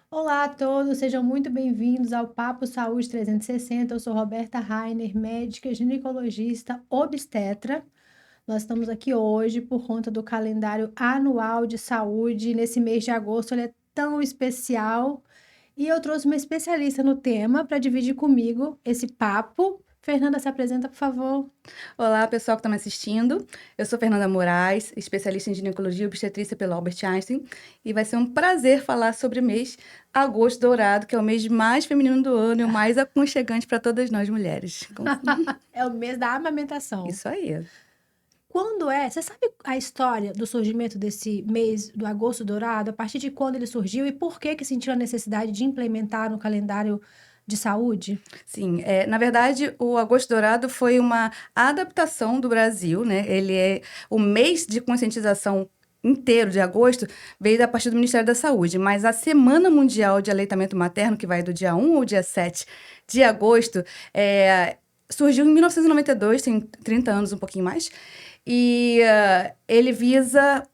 Olá a todos, sejam muito bem-vindos ao Papo Saúde 360. Eu sou Roberta Rainer, médica, ginecologista, obstetra. Nós estamos aqui hoje por conta do calendário anual de saúde. Nesse mês de agosto, ele é tão especial. E eu trouxe uma especialista no tema para dividir comigo esse papo. Fernanda, se apresenta, por favor. Olá, pessoal que está me assistindo. Eu sou Fernanda Moraes, especialista em ginecologia e obstetrícia pela Albert Einstein, e vai ser um prazer falar sobre o mês Agosto Dourado, que é o mês mais feminino do ano e o mais aconchegante para todas nós mulheres. É o mês da amamentação. Isso aí. Quando é? Você sabe a história do surgimento desse mês do Agosto Dourado? A partir de quando ele surgiu e por que sentiram a necessidade de implementar no calendário de saúde? Sim, na verdade, o Agosto Dourado foi uma adaptação do Brasil, né? Ele é o mês de conscientização inteiro de agosto veio a partir do Ministério da Saúde, mas a Semana Mundial de Aleitamento Materno, que vai do dia 1 ao dia 7 de agosto, surgiu em 1992, tem 30 anos, um pouquinho mais, e ele visa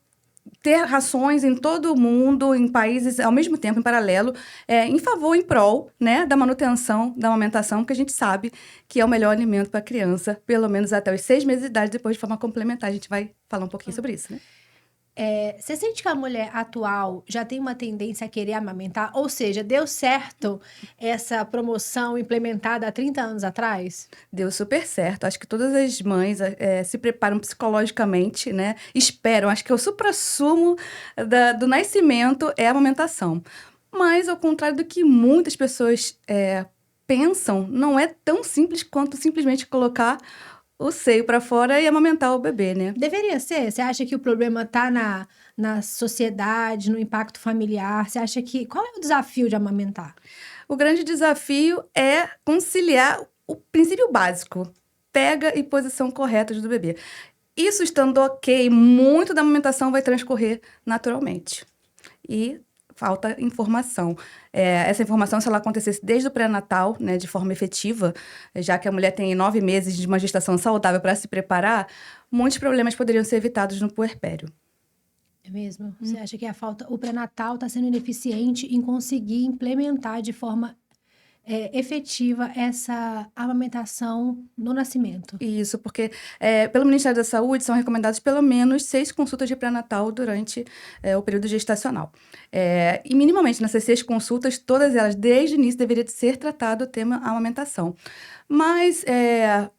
ter rações em todo o mundo, em países, ao mesmo tempo, em paralelo, em favor, em prol, né, da manutenção da amamentação, porque a gente sabe que é o melhor alimento para a criança, pelo menos até os 6 meses de idade, depois de forma complementar. A gente vai falar um pouquinho sobre isso, né? Você sente que a mulher atual já tem uma tendência a querer amamentar? Ou seja, deu certo essa promoção implementada há 30 anos atrás? Deu super certo. Acho que todas as mães se preparam psicologicamente, né? Esperam. Acho que é o suprassumo do nascimento é a amamentação. Mas, ao contrário do que muitas pessoas pensam, não é tão simples quanto simplesmente colocar o seio para fora e amamentar o bebê, né? Deveria ser? Você acha que o problema está na sociedade, no impacto familiar? Você acha que. Qual é o desafio de amamentar? O grande desafio é conciliar o princípio básico, pega e posição correta do bebê. Isso estando ok, muito da amamentação vai transcorrer naturalmente. E falta informação. Essa informação, se ela acontecesse desde o pré-natal, né, de forma efetiva, já que a mulher tem 9 meses de uma gestação saudável para se preparar, muitos problemas poderiam ser evitados no puerpério. É mesmo? Você acha que o pré-natal está sendo ineficiente em conseguir implementar de forma efetiva essa amamentação no nascimento? Isso, porque pelo Ministério da Saúde são recomendadas pelo menos 6 consultas de pré-natal durante o período gestacional. E minimamente nessas 6 consultas, todas elas, desde o início, deveria ser tratado o tema amamentação. Mas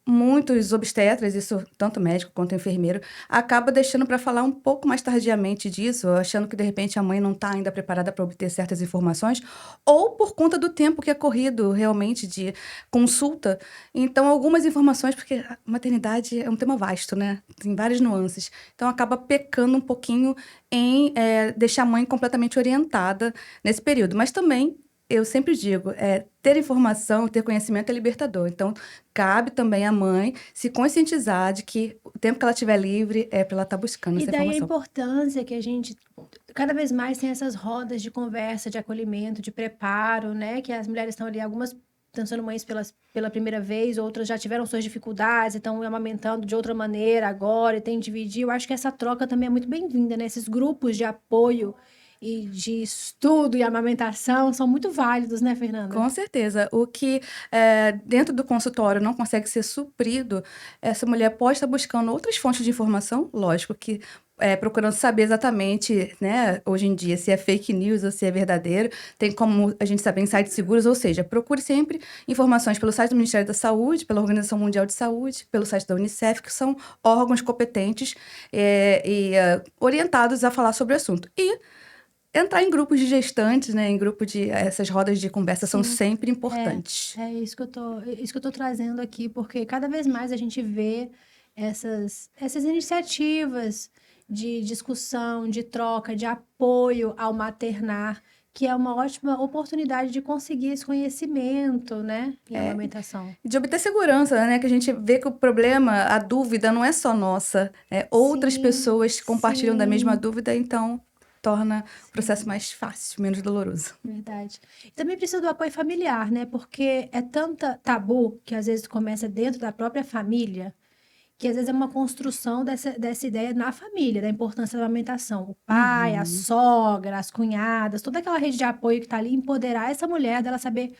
muitos obstetras, isso tanto médico quanto enfermeiro, acaba deixando para falar um pouco mais tardiamente disso, achando que de repente a mãe não está ainda preparada para obter certas informações, ou por conta do tempo que é corrido realmente de consulta. Então, algumas informações, porque a maternidade é um tema vasto, né? Tem várias nuances. Então, acaba pecando um pouquinho em deixar a mãe completamente orientada nesse período. Mas também, eu sempre digo, ter informação, ter conhecimento é libertador. Então, cabe também à mãe se conscientizar de que o tempo que ela tiver livre é para ela estar buscando E essa daí a informação. importância que a gente cada vez mais tem essas rodas de conversa, de acolhimento, de preparo, né? Que as mulheres estão ali, algumas estão sendo mães pela primeira vez, outras já tiveram suas dificuldades, estão amamentando de outra maneira agora e tem que dividir. Eu acho que essa troca também é muito bem-vinda, né? Esses grupos de apoio e de estudo e amamentação são muito válidos, né, Fernanda? Com certeza. O que dentro do consultório não consegue ser suprido, essa mulher pode estar buscando outras fontes de informação, lógico que procurando saber exatamente, né, hoje em dia, se é fake news ou se é verdadeiro. Tem como a gente saber em sites seguros, ou seja, procure sempre informações pelo site do Ministério da Saúde, pela Organização Mundial de Saúde, pelo site da Unicef, que são órgãos competentes orientados a falar sobre o assunto. E entrar em grupos de gestantes, né, em grupo de essas rodas de conversa são Sim. sempre É, importantes. é isso que eu tô trazendo aqui, porque cada vez mais a gente vê essas iniciativas de discussão, de troca, de apoio ao maternar, que é uma ótima oportunidade de conseguir esse conhecimento, né, em amamentação. De obter segurança, né, que a gente vê que o problema, a dúvida não é só nossa, outras Sim, pessoas compartilham da mesma sim, dúvida, então torna o processo sim. mais fácil, menos doloroso. Verdade. E também precisa do apoio familiar, né? Porque é tanta tabu que às vezes começa dentro da própria família. que às vezes é uma construção dessa ideia na família, da importância da amamentação. O pai, a Uhum. sogra, as cunhadas, toda aquela rede de apoio que está ali, empoderar essa mulher, dela saber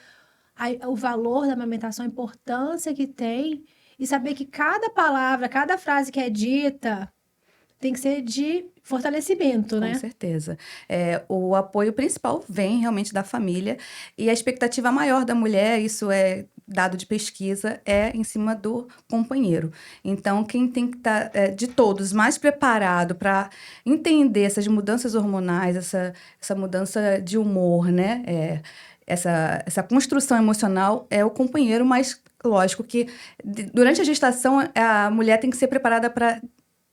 o valor da amamentação, a importância que tem, e saber que cada palavra, cada frase que é dita tem que ser de fortalecimento, Com né? certeza. O apoio principal vem realmente da família e a expectativa maior da mulher, isso é dado de pesquisa, é em cima do companheiro. Então, quem tem que estar, de todos, mais preparado para entender essas mudanças hormonais, essa mudança de humor, né? Essa construção emocional é o companheiro, mas lógico que durante a gestação a mulher tem que ser preparada para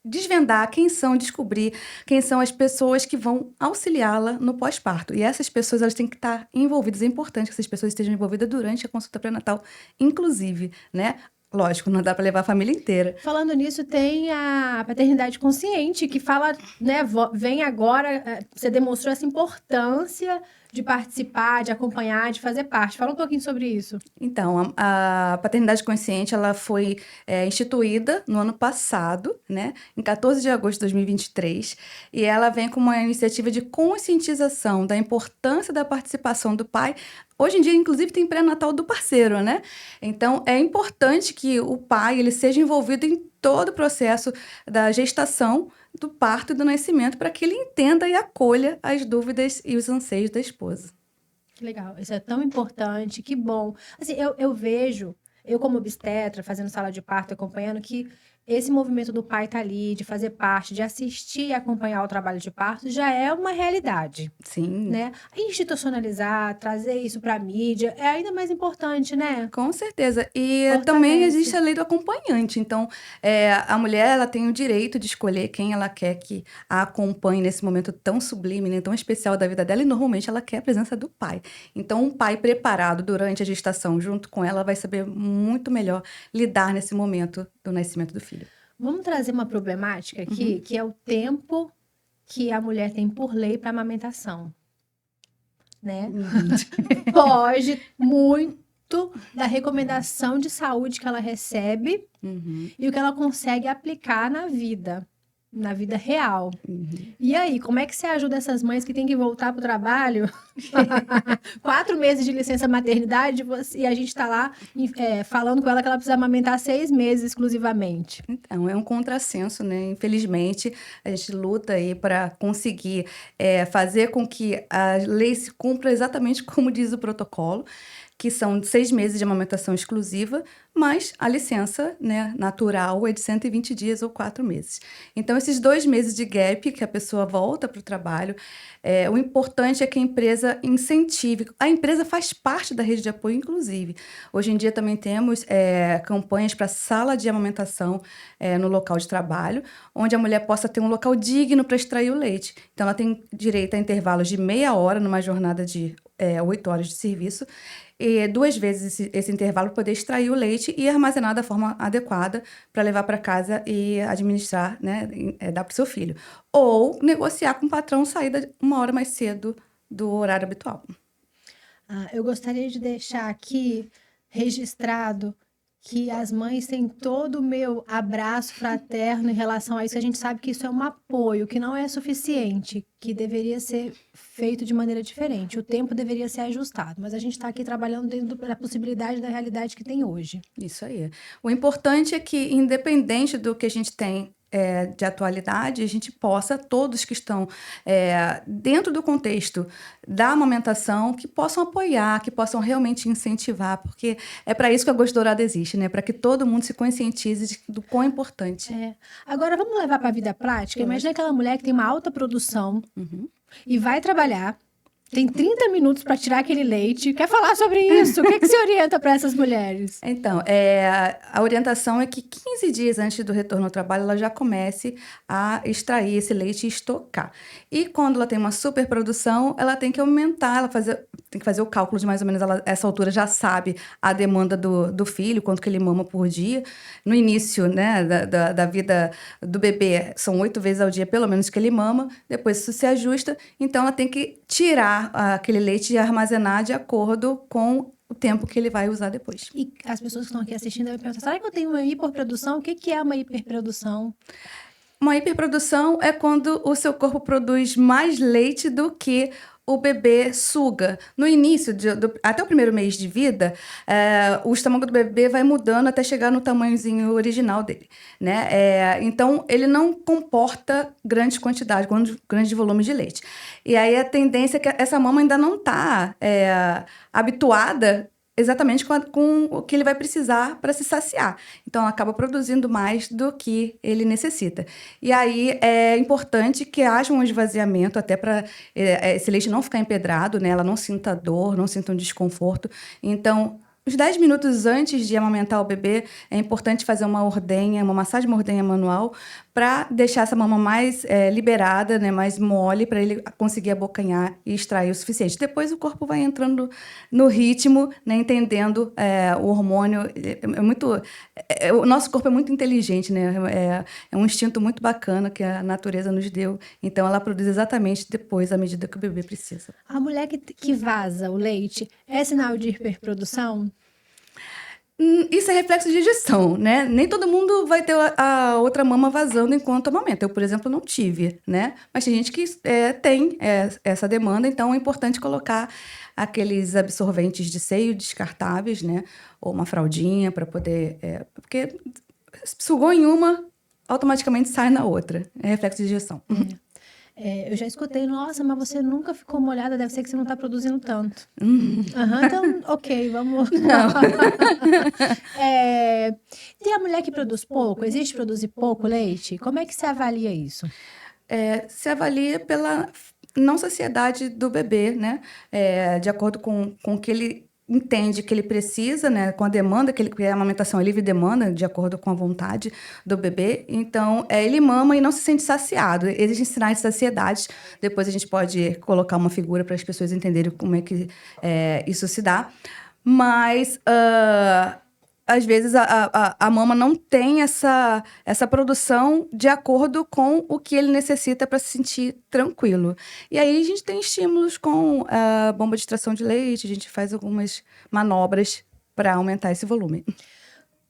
desvendar descobrir quem são as pessoas que vão auxiliá-la no pós-parto. E essas pessoas, elas têm que estar envolvidas. É importante que essas pessoas estejam envolvidas durante a consulta pré-natal, inclusive, né? Lógico, não dá para levar a família inteira. Falando nisso, tem a paternidade consciente, que fala, né, vem agora, você demonstrou essa importância de participar, de acompanhar, de fazer parte. Fala um pouquinho sobre isso. Então, a paternidade consciente, ela foi instituída no ano passado, né, em 14 de agosto de 2023, e ela vem com uma iniciativa de conscientização da importância da participação do pai. Hoje em dia, inclusive, tem pré-natal do parceiro, né? Então, é importante que o pai ele seja envolvido em todo o processo da gestação, do parto e do nascimento, para que ele entenda e acolha as dúvidas e os anseios da esposa. Que legal, isso é tão importante, que bom. Assim, eu vejo, eu como obstetra, fazendo sala de parto, acompanhando, que esse movimento do pai estar ali, de fazer parte, de assistir e acompanhar o trabalho de parto, já é uma realidade, Sim. né? Institucionalizar, trazer isso para a mídia, é ainda mais importante, né? Com certeza. E também existe Fortalece. a lei do acompanhante. Então, a mulher ela tem o direito de escolher quem ela quer que a acompanhe nesse momento tão sublime, né, tão especial da vida dela. E normalmente ela quer a presença do pai. Então, um pai preparado durante a gestação junto com ela vai saber muito melhor lidar nesse momento do nascimento do filho. Vamos trazer uma problemática aqui, Uhum. que é o tempo que a mulher tem por lei para amamentação, né? Foge muito da recomendação de saúde que ela recebe Uhum. e o que ela consegue aplicar na vida real. Uhum. E aí, como é que você ajuda essas mães que têm que voltar para o trabalho? 4 meses de licença maternidade e a gente está lá falando com ela que ela precisa amamentar 6 meses exclusivamente. Então, é um contrassenso, né? Infelizmente, a gente luta aí para conseguir fazer com que a lei se cumpra exatamente como diz o protocolo, que são 6 meses de amamentação exclusiva, mas a licença, né, natural é de 120 dias ou 4 meses. Então, esses 2 meses de gap que a pessoa volta para o trabalho, o importante é que a empresa incentive. A empresa faz parte da rede de apoio, inclusive. Hoje em dia também temos campanhas para sala de amamentação no local de trabalho, onde a mulher possa ter um local digno para extrair o leite. Então, ela tem direito a intervalos de meia hora numa jornada de 8 horas de serviço, e 2 vezes esse intervalo poder extrair o leite e armazenar da forma adequada para levar para casa e administrar, né, dar para o seu filho. Ou negociar com o patrão sair 1 hora mais cedo do horário habitual. Eu gostaria de deixar aqui registrado que as mães têm todo o meu abraço fraterno em relação a isso. A gente sabe que isso é um apoio, que não é suficiente, que deveria ser feito de maneira diferente. O tempo deveria ser ajustado, mas a gente está aqui trabalhando dentro da possibilidade da realidade que tem hoje. Isso aí. O importante é que, independente do que a gente tem de atualidade, a gente possa, todos que estão dentro do contexto da amamentação, que possam apoiar, que possam realmente incentivar, porque é para isso que a Gosto Dourado existe, né? Para que todo mundo se conscientize do quão importante. Agora, vamos levar para a vida prática? Imagina aquela mulher que tem uma alta produção Uhum. e vai trabalhar, tem 30 minutos para tirar aquele leite. Quer falar sobre isso? O que que você orienta para essas mulheres? Então, a orientação é que 15 dias antes do retorno ao trabalho, ela já comece a extrair esse leite e estocar. E quando ela tem uma superprodução, ela tem que aumentar, tem que fazer o cálculo de mais ou menos, essa altura já sabe a demanda do filho, quanto que ele mama por dia. No início, né, da vida do bebê, são 8 vezes ao dia, pelo menos, que ele mama. Depois isso se ajusta. Então, ela tem que tirar aquele leite e armazenar de acordo com o tempo que ele vai usar depois. E as pessoas que estão aqui assistindo devem perguntar, será que eu tenho uma hiperprodução? O que é uma hiperprodução? Uma hiperprodução é quando o seu corpo produz mais leite do que o bebê suga. No início, até o primeiro mês de vida, o estômago do bebê vai mudando até chegar no tamanhozinho original dele, né? Então, ele não comporta grandes quantidades, grandes volumes de leite. E aí, a tendência é que essa mama ainda não está habituada exatamente com o que ele vai precisar para se saciar. Então, ela acaba produzindo mais do que ele necessita. E aí, é importante que haja um esvaziamento, até para esse leite não ficar empedrado, né? Ela não sinta dor, não sinta um desconforto. Então, uns 10 minutos antes de amamentar o bebê, é importante fazer uma ordenha, uma massagem de ordenha manual, para deixar essa mama mais liberada, né, mais mole, para ele conseguir abocanhar e extrair o suficiente. Depois o corpo vai entrando no ritmo, né, entendendo o hormônio. O nosso corpo é muito inteligente, né? É um instinto muito bacana que a natureza nos deu. Então, ela produz exatamente depois, à medida que o bebê precisa. A mulher que vaza o leite é sinal de hiperprodução? Isso é reflexo de gestão, né? Nem todo mundo vai ter a outra mama vazando enquanto amamenta. Eu, por exemplo, não tive, né? Mas tem gente que tem essa demanda, então é importante colocar aqueles absorventes de seio descartáveis, né? Ou uma fraldinha para poder... porque sugou em uma, automaticamente sai na outra. É reflexo de gestão. Eu já escutei, nossa, mas você nunca ficou molhada, deve ser que você não está produzindo tanto. Então, ok, vamos. Tem a mulher que produz pouco? Existe produzir pouco leite? Como é que se avalia isso? Se avalia pela não saciedade do bebê, né? De acordo com o que ele entende que ele precisa, né, com a demanda, que a amamentação é livre demanda, de acordo com a vontade do bebê. Então, ele mama e não se sente saciado. Existem sinais de saciedade. Depois a gente pode colocar uma figura para as pessoas entenderem como é que isso se dá. Mas, às vezes, a mama não tem essa produção de acordo com o que ele necessita para se sentir tranquilo. E aí a gente tem estímulos com a bomba de extração de leite, a gente faz algumas manobras para aumentar esse volume.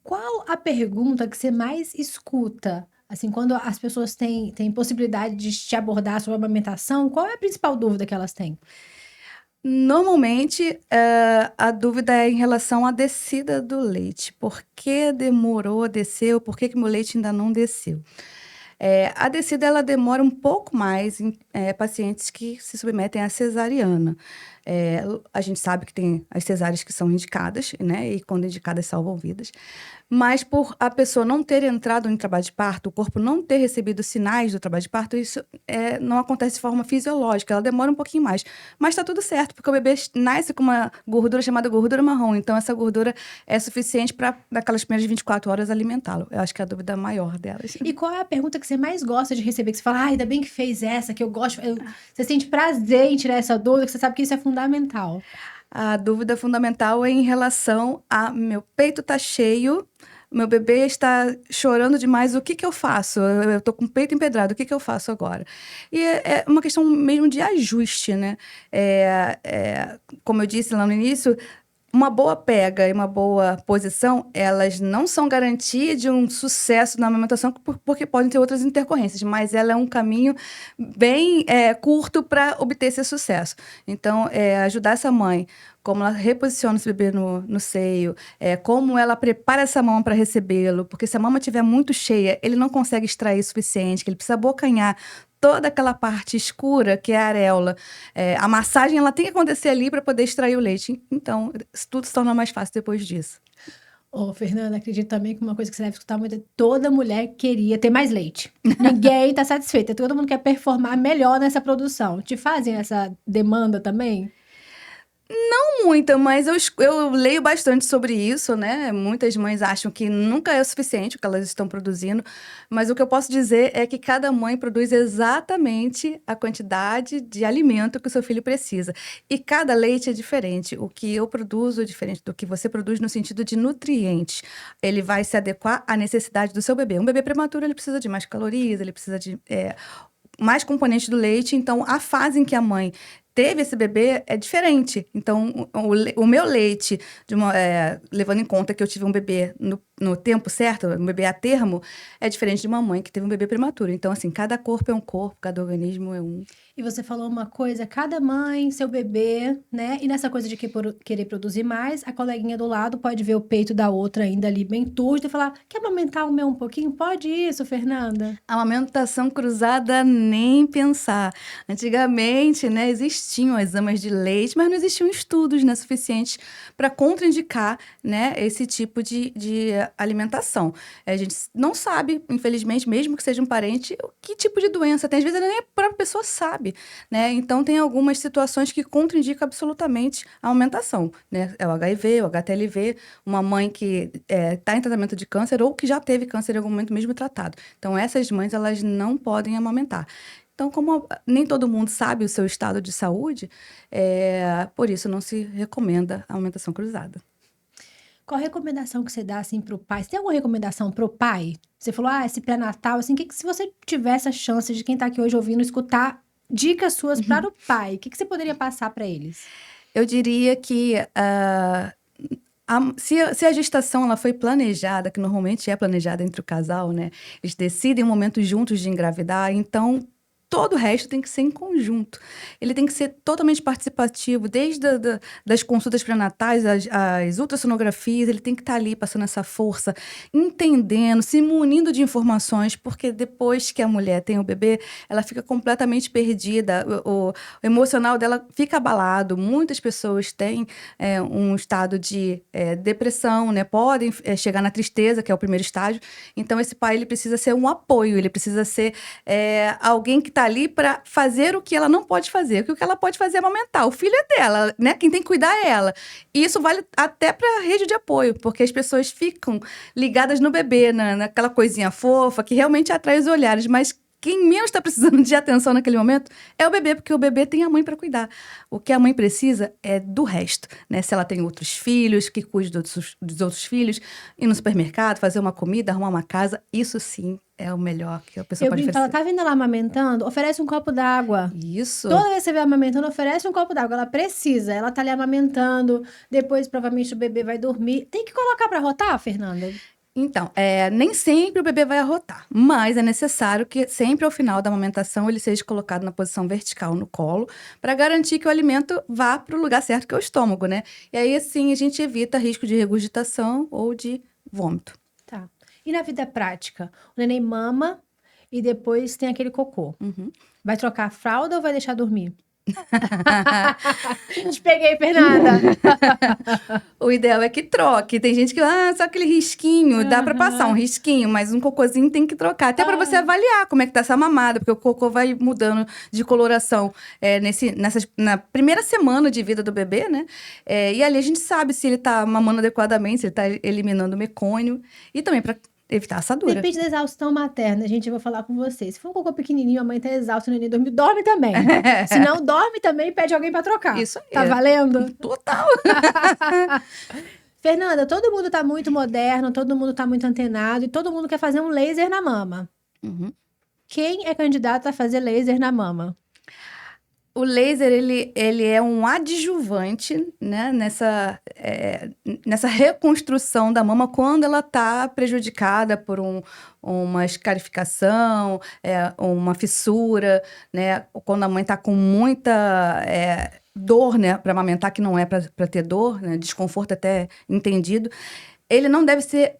Qual a pergunta que você mais escuta? Assim, quando as pessoas têm possibilidade de te abordar sobre a amamentação, qual é a principal dúvida que elas têm? Normalmente, a dúvida é em relação à descida do leite. Por que demorou a descer? Ou por que meu leite ainda não desceu? A descida ela demora um pouco mais em pacientes que se submetem à cesariana. A gente sabe que tem as cesáreas que são indicadas, né? E quando indicadas salvam vidas. Mas por a pessoa não ter entrado em trabalho de parto, o corpo não ter recebido sinais do trabalho de parto, isso não acontece de forma fisiológica, ela demora um pouquinho mais. Mas está tudo certo, porque o bebê nasce com uma gordura chamada gordura marrom, então essa gordura é suficiente para, naquelas primeiras 24 horas, alimentá-lo. Eu acho que é a dúvida maior delas. E qual é a pergunta que você mais gosta de receber? Que você fala, ainda bem que fez essa, que eu gosto. Você sente prazer em tirar essa dúvida, que você sabe que isso é fundamental. A dúvida fundamental é em relação a meu peito tá cheio, meu bebê está chorando demais, o que eu faço? Eu tô com o peito empedrado, o que eu faço agora? E é uma questão mesmo de ajuste, né? Como eu disse lá no início, uma boa pega e uma boa posição, elas não são garantia de um sucesso na amamentação, porque podem ter outras intercorrências, mas ela é um caminho bem curto para obter esse sucesso. Então, ajudar essa mãe, como ela reposiciona esse bebê no seio, como ela prepara essa mama para recebê-lo, porque se a mama estiver muito cheia, ele não consegue extrair o suficiente, que ele precisa abocanhar toda aquela parte escura, que é a areola. A massagem ela tem que acontecer ali para poder extrair o leite. Então, tudo se torna mais fácil depois disso. Fernanda, acredito também que uma coisa que você deve escutar muito é toda mulher queria ter mais leite. Ninguém está satisfeita. Todo mundo quer performar melhor nessa produção. Te fazem essa demanda também? Não muita, mas eu leio bastante sobre isso, né? Muitas mães acham que nunca é o suficiente o que elas estão produzindo, mas o que eu posso dizer é que cada mãe produz exatamente a quantidade de alimento que o seu filho precisa. E cada leite é diferente. O que eu produzo é diferente do que você produz no sentido de nutrientes. Ele vai se adequar à necessidade do seu bebê. Um bebê prematuro, ele precisa de mais calorias, ele precisa de mais componentes do leite. Então, a fase em que a mãe teve esse bebê é diferente. Então, o meu leite, levando em conta que eu tive um bebê no tempo certo, um bebê a termo, é diferente de uma mãe que teve um bebê prematuro. Então, assim, cada corpo é um corpo, cada organismo é um. E você falou uma coisa, cada mãe, seu bebê, né? E nessa coisa de querer produzir mais, a coleguinha do lado pode ver o peito da outra ainda ali bem túrgido e falar, quer amamentar o meu um pouquinho? Pode isso, Fernanda? A amamentação cruzada, nem pensar. Antigamente, né, existiam as amas de leite, mas não existiam estudos, né, suficientes para contraindicar, né, esse tipo de alimentação. A gente não sabe, infelizmente, mesmo que seja um parente, que tipo de doença tem. Às vezes nem a própria pessoa sabe, né? Então, tem algumas situações que contraindicam absolutamente a amamentação, né? É o HIV, o HTLV, uma mãe que está em tratamento de câncer ou que já teve câncer em algum momento mesmo tratado. Então, essas mães, elas não podem amamentar. Então, como nem todo mundo sabe o seu estado de saúde, por isso não se recomenda a amamentação cruzada. Qual a recomendação que você dá, assim, pro pai? Você tem alguma recomendação pro pai? Você falou, esse pré-natal, assim, se você tivesse a chance de quem tá aqui hoje ouvindo, escutar dicas suas para o pai, o que você poderia passar para eles? Eu diria que se a gestação ela foi planejada, que normalmente é planejada entre o casal, né? Eles decidem um momento juntos de engravidar, então todo o resto tem que ser em conjunto. Ele tem que ser totalmente participativo, desde das consultas pré-natais, as ultrassonografias, ele tem que estar ali passando essa força, entendendo, se munindo de informações, porque depois que a mulher tem o bebê, ela fica completamente perdida, o emocional dela fica abalado. Muitas pessoas têm um estado de depressão, né? Podem chegar na tristeza, que é o primeiro estágio. Então, esse pai ele precisa ser um apoio, ele precisa ser alguém que está ali para fazer o que ela não pode fazer. O que ela pode fazer é amamentar. O filho é dela, né? Quem tem que cuidar é ela. E isso vale até para a rede de apoio, porque as pessoas ficam ligadas no bebê, naquela coisinha fofa, que realmente atrai os olhares, mas quem menos está precisando de atenção naquele momento é o bebê, porque o bebê tem a mãe para cuidar. O que a mãe precisa é do resto, né? Se ela tem outros filhos, que cuide dos outros filhos, ir no supermercado, fazer uma comida, arrumar uma casa, isso sim é o melhor que a pessoa pode oferecer. Ela tá vendo ela amamentando? Oferece um copo d'água. Isso. Toda vez que você vê amamentando, oferece um copo d'água. Ela precisa, ela tá ali amamentando, depois provavelmente o bebê vai dormir. Tem que colocar para rotar, Fernanda? Então, nem sempre o bebê vai arrotar, mas é necessário que sempre ao final da amamentação ele seja colocado na posição vertical no colo, para garantir que o alimento vá para o lugar certo, que é o estômago, né? E aí, assim, a gente evita risco de regurgitação ou de vômito. Tá. E na vida prática? O neném mama e depois tem aquele cocô. Uhum. Vai trocar a fralda ou vai deixar dormir? Te peguei, Fernanda. O ideal é que troque. Tem gente que, só aquele risquinho, dá pra passar um risquinho, mas um cocôzinho tem que trocar. Até pra você avaliar como é que tá essa mamada, porque o cocô vai mudando de coloração na primeira semana de vida do bebê, né? E ali a gente sabe se ele tá mamando adequadamente, se ele tá eliminando o mecônio. E também pra evitar assadura. Depende da exaustão materna, gente, eu vou falar com vocês. Se for um cocô pequenininho, a mãe tá exausta, o neném dorme também. Se não dorme também, pede alguém pra trocar. Isso aí. Tá valendo? Total. Fernanda, todo mundo tá muito moderno, todo mundo tá muito antenado e todo mundo quer fazer um laser na mama. Uhum. Quem é candidato a fazer laser na mama? O laser, ele é um adjuvante, né, nessa reconstrução da mama quando ela está prejudicada por uma escarificação, uma fissura, né, quando a mãe está com muita dor, né, para amamentar, que não é para ter dor, né, desconforto até entendido. Ele não deve ser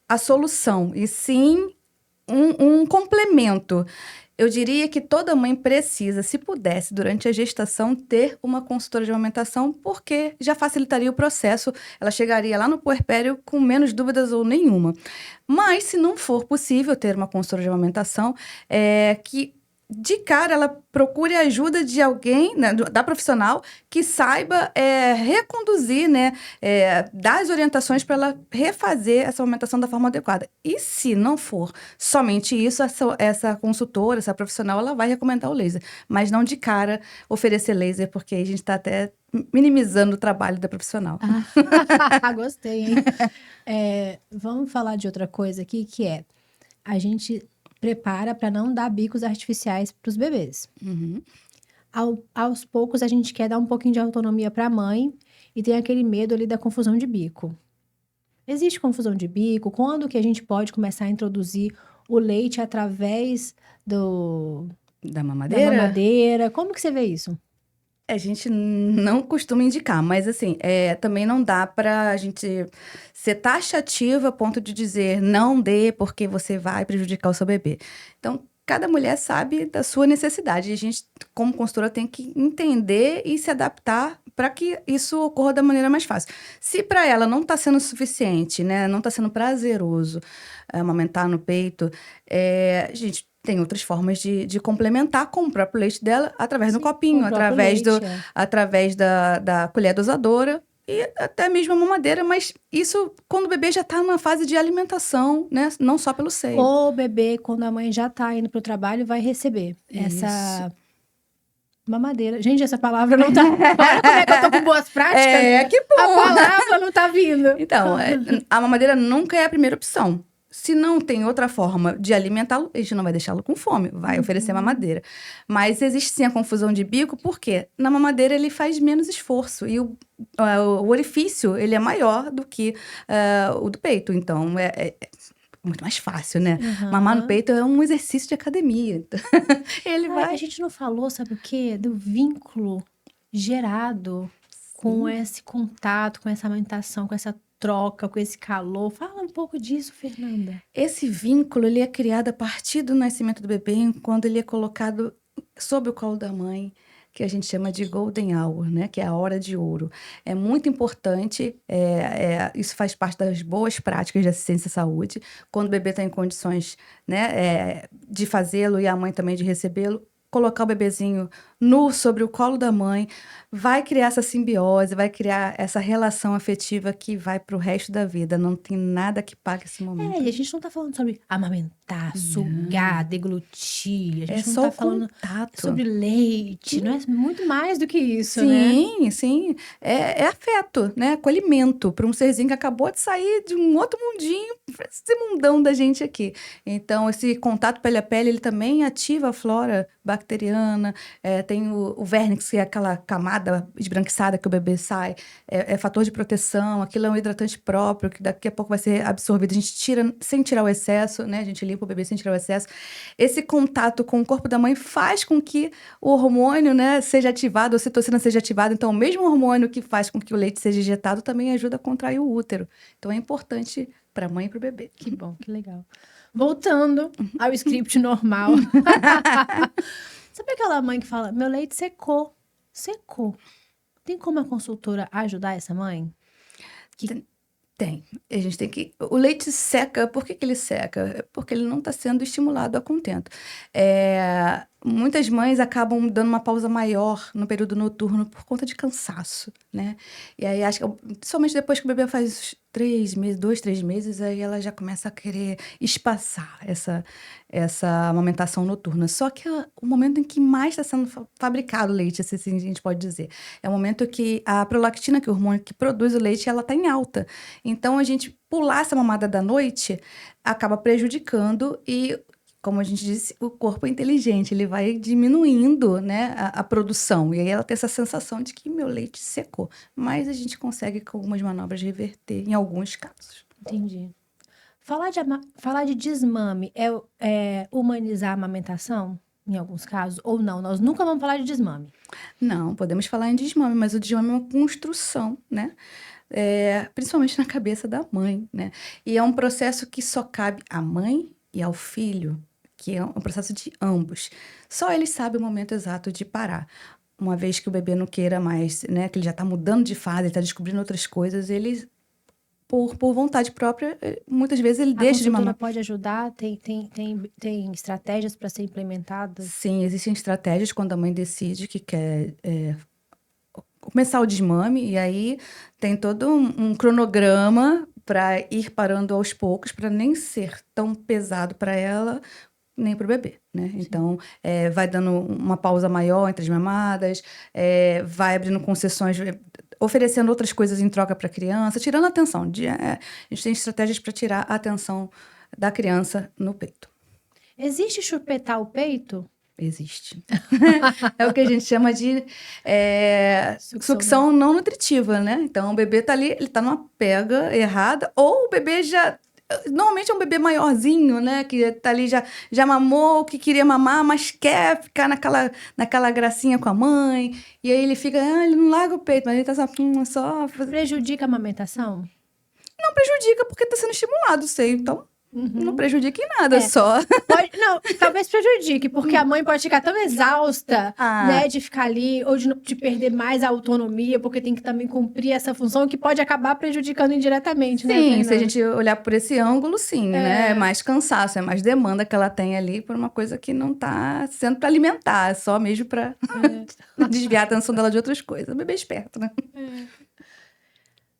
a solução, e sim um complemento. Eu diria que toda mãe precisa, se pudesse, durante a gestação, ter uma consultora de amamentação, porque já facilitaria o processo. Ela chegaria lá no puerpério com menos dúvidas ou nenhuma. Mas, se não for possível ter uma consultora de amamentação, que de cara ela procure a ajuda de alguém, né, da profissional, que saiba reconduzir, né, dar as orientações para ela refazer essa amamentação da forma adequada. E se não for somente isso, essa consultora, essa profissional, ela vai recomendar o laser. Mas não de cara oferecer laser, porque aí a gente está até minimizando o trabalho da profissional. Gostei, hein? Vamos falar de outra coisa aqui, que é a gente prepara para não dar bicos artificiais para os bebês. Uhum. aos poucos a gente quer dar um pouquinho de autonomia para a mãe e tem aquele medo ali da confusão de bico. Existe confusão de bico? Quando que a gente pode começar a introduzir o leite através Da da mamadeira? mamadeira? Como que você vê isso? A gente não costuma indicar, mas assim, também não dá para a gente ser taxativa a ponto de dizer não dê porque você vai prejudicar o seu bebê. Então, cada mulher sabe da sua necessidade. E a gente, como consultora, tem que entender e se adaptar para que isso ocorra da maneira mais fácil. Se para ela não está sendo suficiente, né, não está sendo prazeroso amamentar no peito, a gente tem outras formas de complementar com o próprio leite dela, através do Sim, copinho, com o próprio leite, através da colher dosadora e até mesmo a mamadeira, mas isso quando o bebê já está na fase de alimentação, né? Não só pelo seio. O bebê, quando a mãe já tá indo pro trabalho, vai receber essa mamadeira. Gente, essa palavra não tá... Olha como é que eu tô com boas práticas. Que bom! A palavra não tá vindo. Então, a mamadeira nunca é a primeira opção. Se não tem outra forma de alimentá-lo, a gente não vai deixá-lo com fome, vai oferecer mamadeira. Mas existe sim a confusão de bico, porque na mamadeira ele faz menos esforço e o orifício ele é maior do que o do peito. Então, é muito mais fácil, né? Mamar no peito é um exercício de academia. Então, ele vai... A gente não falou, sabe o quê? Do vínculo gerado com esse contato, com essa amamentação, com essa troca, com esse calor. Fala um pouco disso, Fernanda. Esse vínculo, ele é criado a partir do nascimento do bebê, quando ele é colocado sob o colo da mãe, que a gente chama de golden hour, né? Que é a hora de ouro. É muito importante, isso faz parte das boas práticas de assistência à saúde, quando o bebê está em condições, né, de fazê-lo e a mãe também de recebê-lo, colocar o bebezinho nu sobre o colo da mãe, vai criar essa simbiose, vai criar essa relação afetiva que vai pro resto da vida. Não tem nada que pague esse momento. E a gente não tá falando sobre amamentar, sugar, deglutir. A gente não só tá o falando contato. sobre leite. Não é muito mais do que isso, Sim, né? sim. É afeto, né? Acolhimento para um serzinho que acabou de sair de um outro mundinho, pra esse mundão da gente aqui. Então, esse contato pele a pele, ele também ativa a flora bacteriana. Tem o vernix, que é aquela camada esbranquiçada que o bebê sai. É fator de proteção. Aquilo é um hidratante próprio, que daqui a pouco vai ser absorvido. A gente tira sem tirar o excesso, né? A gente limpa o bebê sem tirar o excesso. Esse contato com o corpo da mãe faz com que o hormônio, né, seja ativado, a ocitocina seja ativada. Então, o mesmo hormônio que faz com que o leite seja injetado também ajuda a contrair o útero. Então, é importante para a mãe e para o bebê. Que bom, que legal. Voltando ao script normal. Sabe aquela mãe que fala, meu leite secou? Secou. Tem como a consultora ajudar essa mãe? Tem. A gente tem que... O leite seca, por que ele seca? Porque ele não está sendo estimulado a contento. Muitas mães acabam dando uma pausa maior no período noturno por conta de cansaço, né? E aí, acho que somente depois que o bebê faz 3 meses, 2, 3 meses, aí ela já começa a querer espaçar essa amamentação noturna. Só que o momento em que mais está sendo fabricado o leite, assim a gente pode dizer, é o momento que a prolactina, que é o hormônio que produz o leite, ela está em alta. Então, a gente pular essa mamada da noite acaba prejudicando e, como a gente disse, o corpo é inteligente, ele vai diminuindo, né, a produção. E aí ela tem essa sensação de que meu leite secou. Mas a gente consegue, com algumas manobras, reverter em alguns casos. Entendi. Falar de desmame é humanizar a amamentação, em alguns casos, ou não? Nós nunca vamos falar de desmame. Não, podemos falar em desmame, mas o desmame é uma construção, né? Principalmente na cabeça da mãe, né? E é um processo que só cabe à mãe e ao filho, que é um processo de ambos. Só eles sabem o momento exato de parar. Uma vez que o bebê não queira mais, né? Que ele já está mudando de fase, está descobrindo outras coisas, ele, por vontade própria, muitas vezes ele deixa de mamar. A consultora pode ajudar? Tem estratégias para ser implementadas? Sim, existem estratégias quando a mãe decide que quer começar o desmame, e aí tem todo um cronograma para ir parando aos poucos, para nem ser tão pesado para ela, nem para o bebê, né? Sim. Então, vai dando uma pausa maior entre as mamadas, vai abrindo concessões, oferecendo outras coisas em troca para a criança, tirando a atenção. A gente tem estratégias para tirar a atenção da criança no peito. Existe chupetar o peito? Existe. É o que a gente chama de sucção não. não nutritiva, né? Então, o bebê tá ali, ele tá numa pega errada, ou o bebê já... Normalmente é um bebê maiorzinho, né? Que tá ali, já mamou, que queria mamar, mas quer ficar naquela gracinha com a mãe. E aí ele fica, ele não larga o peito, mas ele tá só... Prejudica a amamentação? Não prejudica porque tá sendo estimulado o seio, então... Não prejudica em nada, É. só. Não, talvez prejudique, porque a mãe pode ficar tão exausta, né, de ficar ali, ou de perder mais a autonomia, porque tem que também cumprir essa função, que pode acabar prejudicando indiretamente, né, Sim, Fernanda? se a gente olhar por esse ângulo, sim, né? É mais cansaço, é mais demanda que ela tem ali por uma coisa que não tá sendo para alimentar, é só mesmo para desviar a atenção dela de outras coisas. O bebê é esperto, né?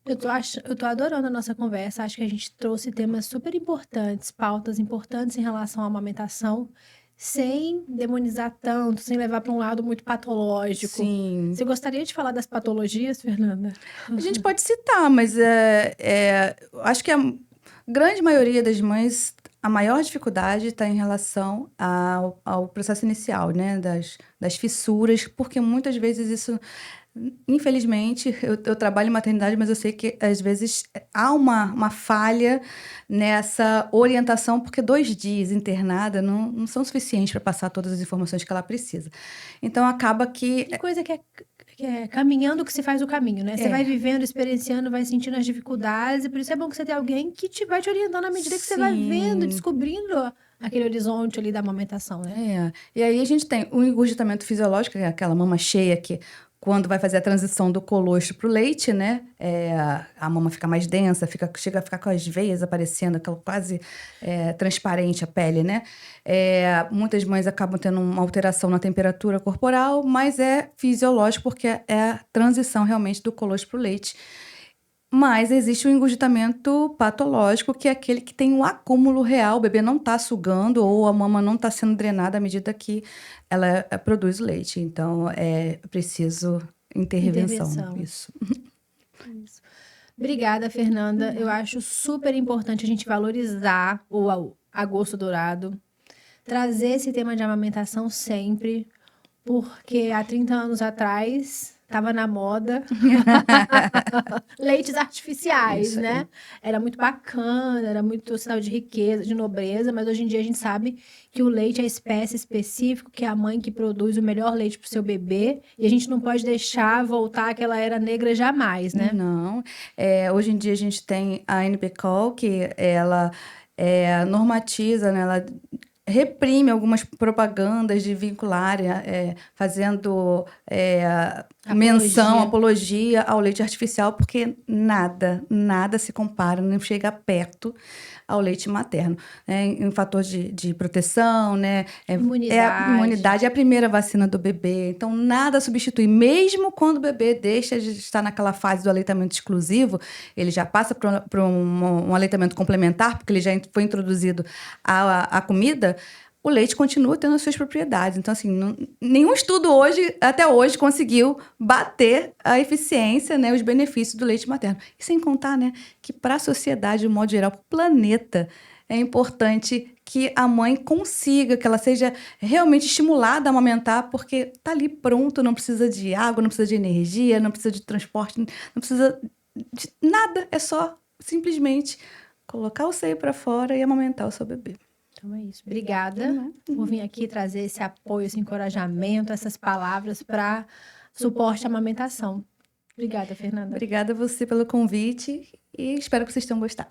Eu tô adorando a nossa conversa. Acho que a gente trouxe temas super importantes, pautas importantes em relação à amamentação, sem demonizar tanto, sem levar para um lado muito patológico. Sim. Você gostaria de falar das patologias, Fernanda? A gente pode citar, mas acho que a grande maioria das mães, a maior dificuldade está em relação ao processo inicial, né? Das fissuras, porque muitas vezes isso... Infelizmente, eu trabalho em maternidade, mas eu sei que às vezes há uma falha nessa orientação, porque 2 dias internada não são suficientes para passar todas as informações que ela precisa. Então, acaba que... Tem coisa que é caminhando que se faz o caminho, né? Você vai vivendo, experienciando, vai sentindo as dificuldades, e por isso é bom que você tenha alguém que vai te orientando à medida que você vai vendo, descobrindo aquele horizonte ali da amamentação, né? E aí a gente tem o engurgitamento fisiológico, que é aquela mama cheia que... Quando vai fazer a transição do colostro para o leite, né? A mama fica mais densa, chega a ficar com as veias aparecendo, aquela quase transparente a pele, né? Muitas mães acabam tendo uma alteração na temperatura corporal, mas é fisiológico porque é a transição realmente do colostro para o leite. Mas existe o engurgitamento patológico, que é aquele que tem um acúmulo real, o bebê não está sugando ou a mama não está sendo drenada à medida que ela produz o leite. Então, é preciso intervenção. Isso. Obrigada, Fernanda. Eu acho super importante a gente valorizar o agosto dourado, trazer esse tema de amamentação sempre, porque há 30 anos atrás... Tava na moda leites artificiais, isso, né? Era muito bacana, era muito sinal de riqueza, de nobreza, mas hoje em dia a gente sabe que o leite é a espécie específica, que é a mãe que produz o melhor leite para o seu bebê, e a gente não pode deixar voltar àquela era negra jamais, né? Não. Hoje em dia a gente tem a NPCOL, que ela normatiza, né? Ela reprime algumas propagandas de vincular, fazendo apologia ao leite artificial, porque nada se compara, não chega perto ao leite materno. Em fator de proteção, né? Imunidade é a primeira vacina do bebê, então nada substitui. Mesmo quando o bebê deixa de estar naquela fase do aleitamento exclusivo, ele já passa para um aleitamento complementar, porque ele já foi introduzido à comida, o leite continua tendo as suas propriedades. Então, assim, nenhum estudo até hoje, conseguiu bater a eficiência, né, os benefícios do leite materno. E sem contar, né, que para a sociedade, de um modo geral, para o planeta, é importante que a mãe consiga, que ela seja realmente estimulada a amamentar, porque está ali pronto, não precisa de água, não precisa de energia, não precisa de transporte, não precisa de nada. É só, simplesmente, colocar o seio para fora e amamentar o seu bebê. Então é isso. Obrigada por vir aqui trazer esse apoio, esse encorajamento, essas palavras para suporte à amamentação. Obrigada, Fernanda. Obrigada a você pelo convite e espero que vocês tenham gostado.